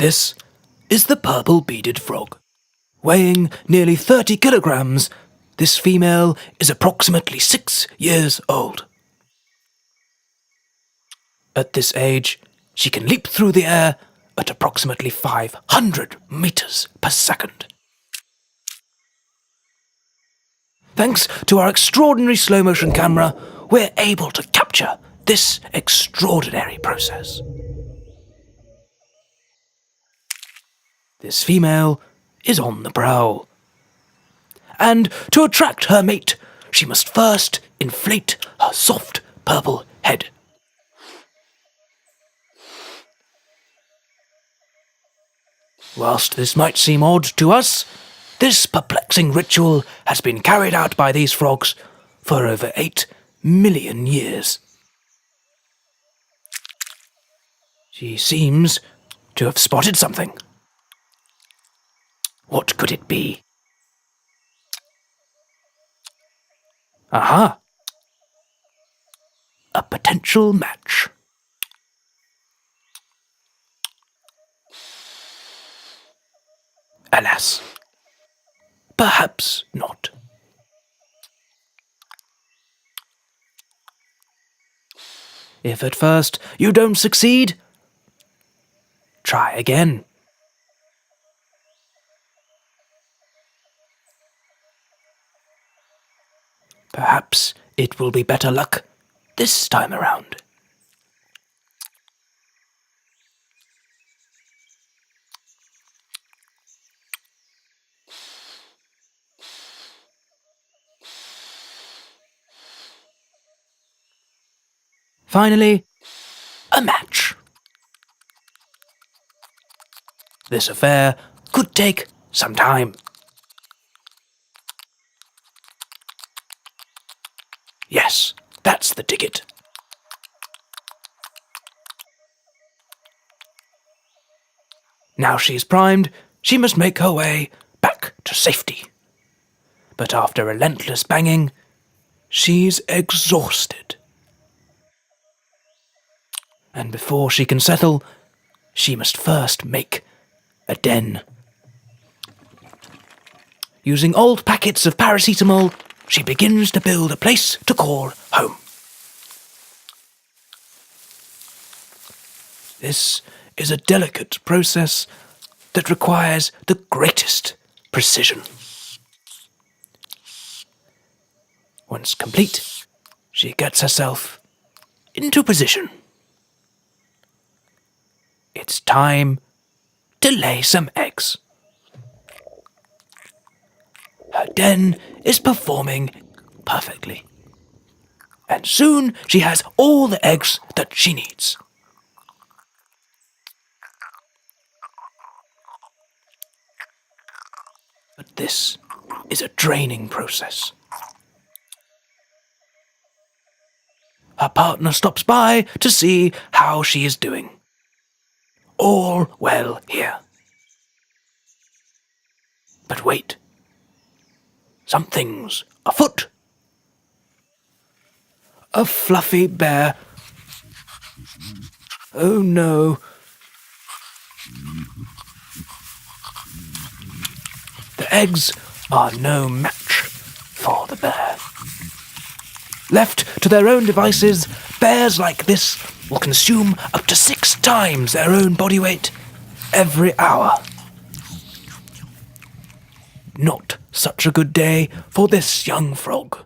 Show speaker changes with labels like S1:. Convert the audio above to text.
S1: This is the purple beaded frog. Weighing nearly 30 kilograms, this female is approximately 6 years old. At this age, she can leap through the air at approximately 500 meters per second. Thanks to our extraordinary slow-motion camera, we're able to capture this extraordinary process. This female is on the prowl. And to attract her mate, she must first inflate her soft purple head. Whilst this might seem odd to us, this perplexing ritual has been carried out by these frogs for over 8 million years. She seems to have spotted something. What could it be? Aha! A potential match. Alas, perhaps not. If at first you don't succeed, try again. Perhaps it will be better luck this time around. Finally, a match. This affair could take some time. Yes, that's the ticket. Now she's primed, she must make her way back to safety. But after relentless banging, she's exhausted. And before she can settle, she must first make a den. Using old packets of paracetamol, she begins to build a place to call home. This is a delicate process that requires the greatest precision. Once complete, she gets herself into position. It's time to lay some eggs. Her den is performing perfectly. And soon she has all the eggs that she needs. But this is a draining process. Her partner stops by to see how she is doing. All well here. But wait. Something's afoot. A fluffy bear. Oh no. The eggs are no match for the bear. Left to their own devices, bears like this will consume up to 6 times their own body weight every hour. Not such a good day for this young frog.